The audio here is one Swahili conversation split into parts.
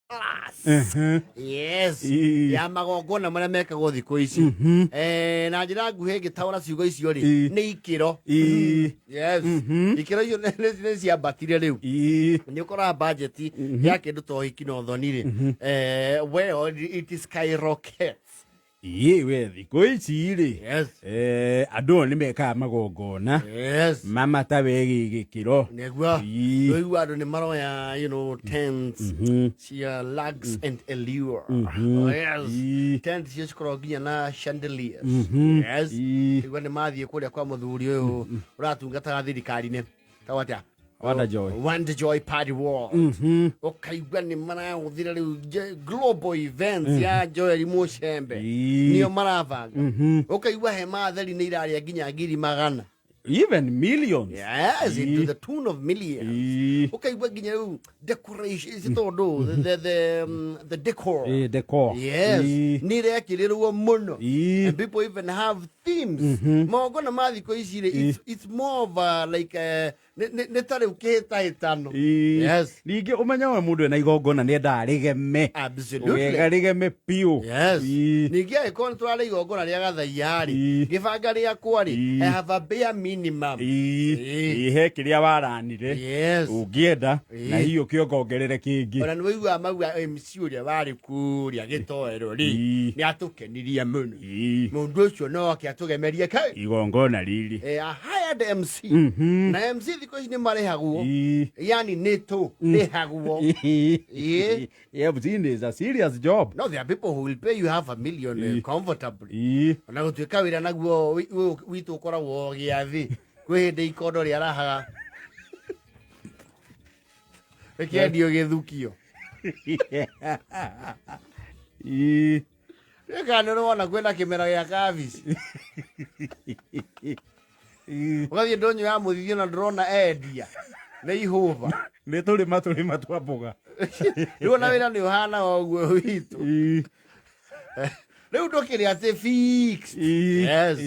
class. Yes. Ya magongona maria mekagwo thikũ ici. Na njĩra nguhĩ ngĩtaũra ciugo icio rĩ nĩ ikĩro. Yes. Ikĩro icio nĩ ciambatire rĩu. Nĩ ũkoraga budget ya kĩndũ ta ũhiki na ũthoni rĩ. Well, it is skyrockets. We thikũ ici rĩ. Yes. Andũ nĩ mekaga magongona. Yes. Mamata wegi gĩkĩro. Nĩguo. Rĩu andũ nĩ maroya, you know, tents, cia lags and allure. Yes. Tents cia cikoragwo nginya na chandeliers. Yes. Nĩguo nĩ mathiĩ kũrĩa kwa mũthuri ũyũ ũratungataga thirikari-inĩ. Tawa atĩa? Wonder Joy Party World. Ũkaigua nĩ marahũthĩra rĩu global events ya Joel Mũcembe. Nĩo marabanga. Ũkaigua hema theri nĩ irarĩa nginya ngiri magana. Even millions. Yes, into the tune of millions. Ũkaigua nginya rĩu decorations tondũ the decor. Decor. Yes. Nĩ rekĩrĩrwo mũno. And people even have themes. Magongona ma thikũ ici rĩ, it's more of like nĩ tarĩ ũkĩhĩtahĩtano. Yes. Ningĩ ũmenyaga mũndũ ena igongona nĩ endaga rĩgeme. Absolutely. Wega rĩgeme piũ. Yes. Ningĩ angĩkorwo nĩ tũrarĩ igongona rĩa gathaia rĩ, gĩbanga rĩakwa rĩ, I have a bare minimum. Ihe kĩrĩa waranire. Yes. Ũngĩenda na hiyo kĩongongerere kĩngĩ. Ona nĩ waigua mauga MC ũrĩa warĩ kũrĩa gĩtoero rĩ, nĩ atũkenirie mũno. Mũndũ ũcio no oke atũgemerie kaĩ. Igongona rĩrĩ. A hired MC. Na MC thikũ ici nĩ marĩhagwo. Yani nĩtũ rĩhagwo. Yeah, but it is a serious job. No, there are people who will pay you $500,000 comfortably. Na gũtuĩka wĩra naguo witũ ũkoragwo gĩathĩ. Kwĩ hĩndĩ ikondo rĩarahaga. Rĩkĩendio gĩthukio. Rĩka nĩ ũrona kwĩna kĩmera gĩa kabici. Ũgathiĩ ndũnyũ ya mũthithio na ndũrona endia. Nĩ ihũba. Nĩ tũrĩma twa mboga. Rĩu na wĩra nĩ ũhana ũguo witũ. Rĩu ndũkĩrĩ atĩ fixed. Yes.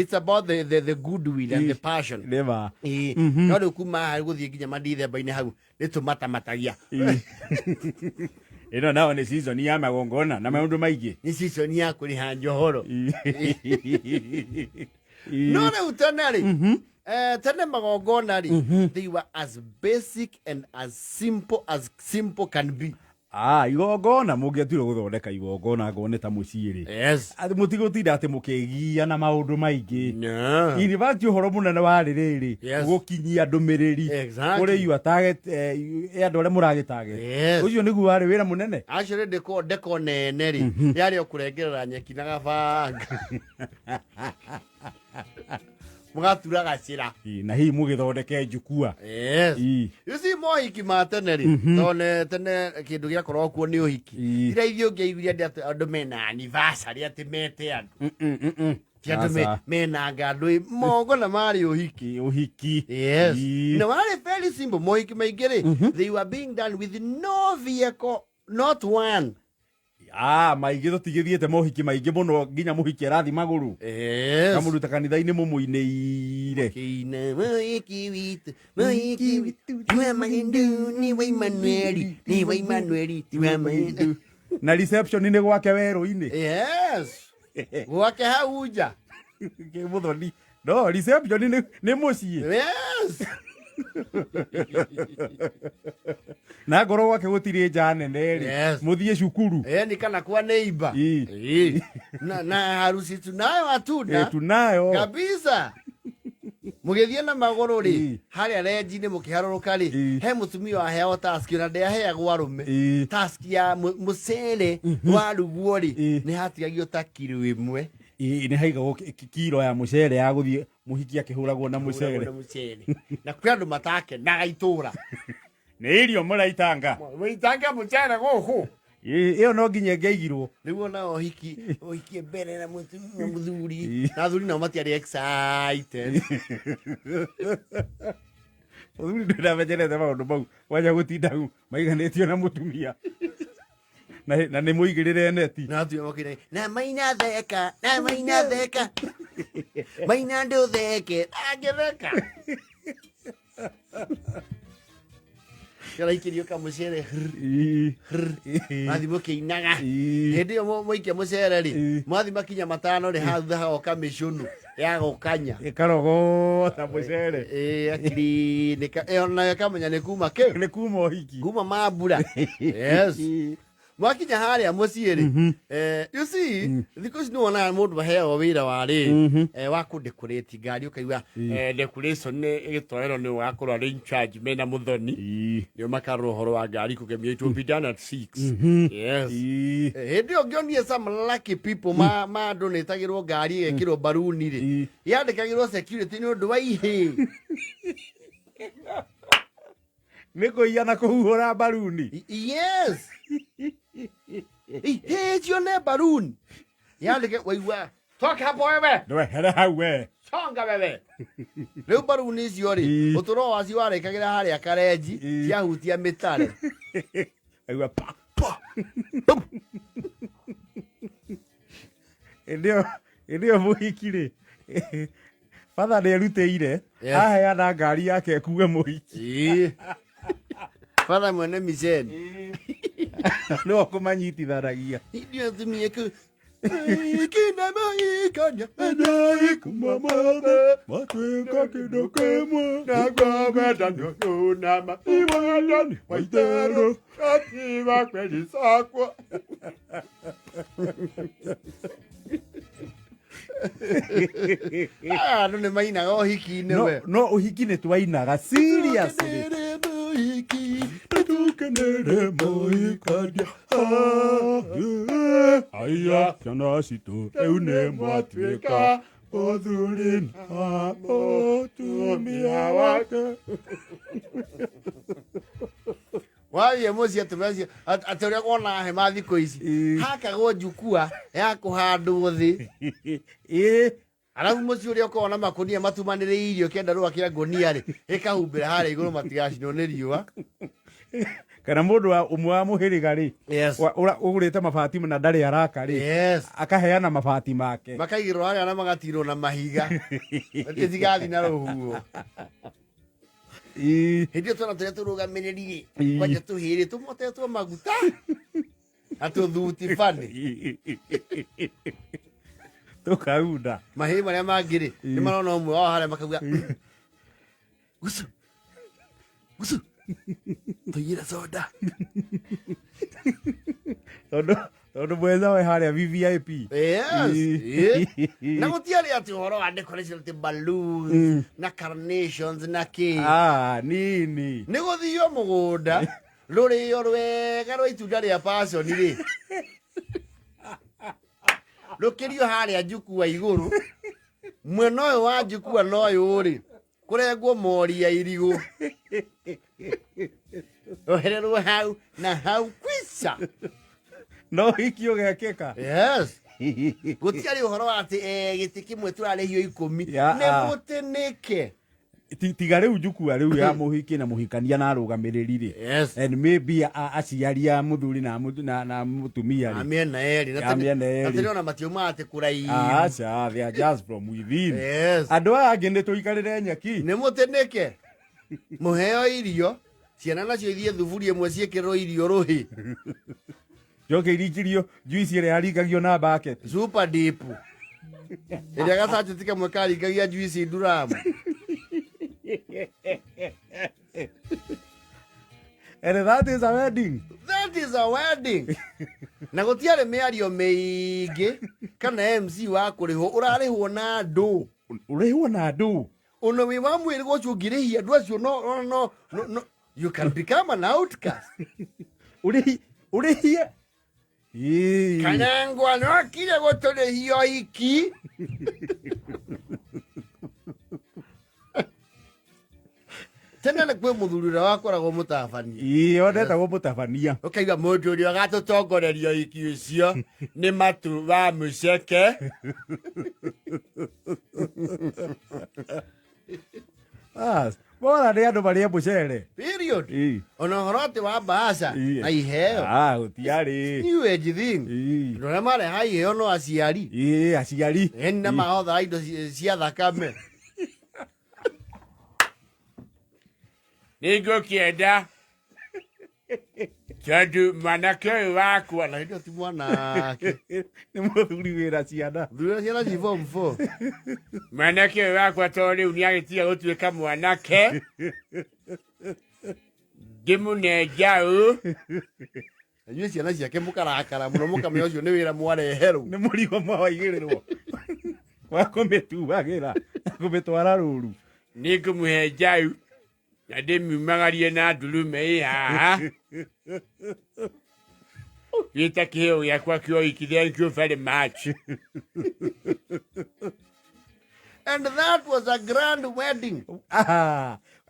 It's about the goodwill and the passion. Never. No rĩu kuma gũthiĩ nginya mandithemba-inĩ hau nĩ tũmatamatagia. Ĩno nao nĩ season ya magongona na maũndũ maingĩ. Nĩ season ya kũrĩha njohoro. No rĩu tene rĩ, tene magongona rĩ, they were as basic and as simple can be. Igongona mũngĩatuire gũthondeka igongona ngone ta mũciĩ rĩ. Yes. Mũtigũtinda atĩ mũkĩgia na maũndũ maingĩ. No. Inibati ũhoro mũnene wa rĩrĩ gũkinyia ndũmĩrĩri kũrĩ your target andũ arĩa mũragĩ target. Ũcio nĩguo warĩ wĩra mũnene. Actually ndeko nene rĩ yarĩ kũrengerera nyeki na gabanga. Mũgatura gacĩra. Na hihi mũgĩthondeke njukua. Yes. Ici mohiki ma tene rĩ, tone tene kĩndũ gĩakorwo kuo nĩ ũhiki. Ira ithio ngĩiguire andũ mena anniversary atĩ mete andũ. Andũ mena ngandũ magongona marĩ ũhiki. Yes. Na warĩ very simple mohiki maingĩ rĩ, they were being done with no vehicle, not one. Maingĩ tũtigĩthiĩte mohiki maingĩ mũno nginya mũhiki arathi magũrũ. Kamũruta kanitha-inĩ mũmũinĩire. Mũhiki witũ tiwa mahindu nĩ wa Emmanueli tiwa mahindu. Na reception nĩ gwake werũ-inĩ. Yes. Gwake hau nja. Mũthoni. No, reception nĩ mũciĩ. Yes. Na ngoro gwake gũtirĩ nja nene rĩ, mũthiĩ cukuru. Nĩ kana kwa neighbor. Na harusi tunayo hatuna. Tunayo. Kabisa. Mũgĩthiĩ na magũrũ rĩ, harĩa renji-inĩ mũkĩharũrũka rĩ, he mũtumia waheagwo task na ndĩaheagwo arũme. Task ya mũceere warugwo rĩ, nĩ hatigagio ta kiro ĩmwe. Nĩ haigagwo kiro ya mũceere ya gũthiĩ mũhiki akĩhũragwo na mũceere. Na kwĩ andũ matakenaga itũũra. Nĩ irio mũraitanga. Mũraitanga mũceere gũkũ. Ĩyo no nginya ngĩaigirwo. Rĩu ona ũhiki mbere na mũthuri. Na athuri nao matiarĩ excited. Mũthuri ndamenyerete maũndũ mau. Wanja gũtinda hau maiganĩtio na mũtumia. Na nĩ mũigĩrĩre neti. Na atuya mokire. Na maina theka. Maina ndũtheke. Angĩtheka. Karaikĩrio ka mũceere. Mathi mũkĩinaga. Hĩndĩ ĩyo mũikia mũceere rĩ, mathi makinya matano rĩ hau hagoka mĩcũnũ ya gũkanya. Ĩkarogota mũceere. Akiri ona kamenya nĩ kuma kĩu. Nĩ kuma ũhiki. Kuma mambura. Yes. Mwakinya harĩa mũciĩ rĩ, you see, thikũ ici nĩwonaga mũndũ maheagwo wĩra wa rĩ, wa kũdecorate ngari ũkaigua decoration nĩ ĩgĩtwarĩrwo nĩ ũgakorwo arĩ in charge mena mũthoni, nĩo makarora ũhoro wa ngari kũgemia, it will be done at 6. Yes. Hĩndĩ ĩyo ngĩonire some lucky people mandonĩtagĩrwo ngari ĩgekĩrwo baruni rĩ, yandĩkagĩrwo security nĩ ũndũ wa ihĩ. Nĩ kũiya na kũhuhũra baruni. Yes. Icio nĩ baruni. Yandĩke waigua. Toka hapo wewe. Ndwehere hau we. Songa wewe. Rĩu baruni icio rĩ, ũtũro wacio warĩkagĩra harĩa karenji, ciahutia mĩtare. Aigua pa pa. Ĩndĩo mũhiki rĩ. Father nĩerutĩire, aheana ngari yake ĩkuue mũhiki. Father mwene miceni. Nĩwe kũmanyitithanagia. Ndio tumie ku kina mũhikania. Kuma mothe matuĩka kĩndũ kĩmwe na ngwendano na maiwendani maitherũ akiva kweli sakwa. Andũ nĩ mainaga ũhiki-inĩ we. No ũhiki nĩ twainaga seriously. Tukenere mũhikania. Aya ciana citũ rĩu nĩ mwatuĩka ũthuri na mũtumia wake. Wathie mũciĩ atĩ ũrĩa kuonaga hema thikũ ici, hakagwo njukua ya kũhandwo thĩ. Arabu mũciĩ ũrĩa ũkoragwo na makũnia matumanĩrĩirio kĩenda rũa kĩa ngũnia rĩ, ĩkahumbĩra harĩa igũrũ matigacinwo nĩ riũa. Kana mũndũ ũmwe wa mũhĩrĩga rĩ, ũgũrĩte mabati na ndarĩ araka rĩ, akaheana mabati make. Makaigĩrwo harĩa na magatirwo na mahiga. Itigathi na rũhuho. Hĩndĩ ĩyo twana tũrĩa tũrũgamĩrĩri rĩ, kwanja tũhĩrĩ tũmotetwo maguta. Atũthuti bani. Tũkaunda. Mahĩ marĩa mangĩ rĩ, nĩ marona ũmwe wao harĩa makauga. Gucu. Gucu. Tũigĩre soda. Tondũ mweza we harĩa VVIP. Yes. Na gũtiarĩ atĩ ũhoro wa decoration atĩ balloons na carnations na kĩ. Nini. Nĩ gũthio mũgũnda rũrĩo rwega rwa itunda rĩa passion rĩ. Rũkĩrio harĩa njukua igũrũ. Mwena ũyũ wa njukua na ũyũ rĩ, kũrengwo mori ya irigũ. Ohererwo hau na hau kwisha. No hiki ũgekĩka. Yes. Gũtiarĩ ũhoro wa atĩ gĩtĩ kĩmwe tũrarĩhio 10. Nĩ gũtĩnĩke. Tiga rĩu njukua rĩu ya mũhiki na mũhikania na arũgamĩrĩri rĩ. Yes. And maybe aciari a mũthuri na mũtumia rĩ. Amĩena erĩ. Atĩ ona matiuma atĩ kũraihu. Aca, they are just from within. Yes. Andũ aya angĩ nĩ tũikarĩre nyeki. Nĩ mũtĩnĩke. Mũheo irio. Ciana nacio ithiĩ thuburia ĩmwe ciĩkĩrwo irio rũhĩ. Njoke iringirio juice ĩrĩa yaringagio na bucket. Super deep. Ĩrĩa gacati kamwe karingagia juice nduramu. And that is a wedding. That is a wedding. Na gũtiarĩ mĩario mĩingĩ kana MC wa kũrĩhwo ũrarĩhwo na andũ. Ũrĩhwo na andũ. Ona wĩ wa mwĩrĩ gũcio ũngĩrĩhia andũ acio no you can become an outcast. Ũrĩhie. Kanangwa no kire gũtũrĩhio iki. Tena nĩ kwĩ mũthuri ũrĩa wakoragwo mũtabania. Ondetagwo mũtabania. Ũkaiga mũndũ ũrĩa ũgatũtongoreria iki ũcio nĩ matu wa mũceke. Bora nĩ andũ marĩe mũceere. Period. Ona ũhoro atĩ wa mbaca na iheo. Gũtiarĩ. New age thing. Andũ arĩa mareha iheo no aciari. Aciari. Na mahotha indo cia thakame. Nĩngũkĩenda Chandu mwanake wakwa na ndio ti mwanake. Nĩ mũthuri wĩra ciana. Thura ciana ci form 4. Mwanake wakwa to rĩu nĩagĩtiga gũtuĩka mwanake. Ndĩmũnenja ũ. Anyue ciana ciake mũkarakara mũno mũkamenya ũcio nĩ wĩra mwareherwo. Nĩ mũrigo mwaigĩrĩrwo. Wa kũmĩtuagĩra kũmĩtwara rũru. Nĩngũmũhe njaũ na ndĩmiumagarie na ndurume ĩ haha. Gĩta kĩheo gĩakwa kĩa ũhiki. Thank you very much. And that was a grand wedding.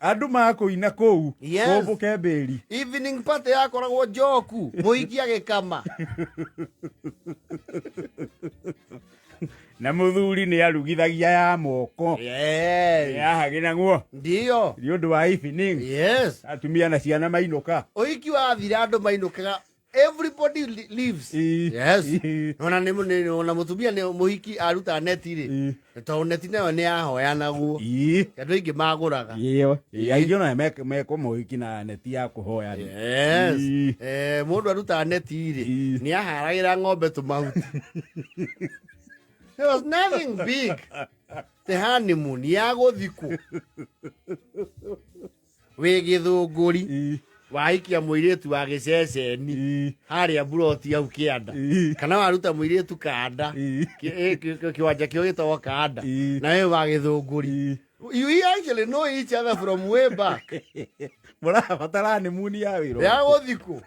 Andũ makũina kũu. Yes. Kũmbũke mbĩri. Evening party yakoragwo njoku. Mũhiki agĩkama. Na mũthuri nĩ arugithagia ya moko. Yes. Yahagĩra guo. Ndio. Nĩ ũndũ wa evening. Yes. Atumia na ciana mainũka. Ũhiki wathira andũ mainũkaga. Everybody leaves. Yes. Ona mũtumia nĩ mũhiki aruta neti rĩ. To neti nayo nĩ yahoyanagwo. Andũ aingĩ magũraga. Aingĩ ona meko mũhiki na neti ya kũhoya. Yes. Mũndũ aruta neti rĩ. Nĩ aharagĩra ng'ombe tũmahuti. There was nothing big. The honeymoon ya gũthikwo. Wĩ gĩthũngũri. Waikia mũirĩtu wa gĩceceni harĩa buroti au kĩanda kana waruta mũirĩtu kanda kĩwanja kĩo gĩtagwo kanda na wewe wa gĩthũngũri. You actually know each other from way back. Mũrabatara honeymoon ya wĩra ya gũthikwo.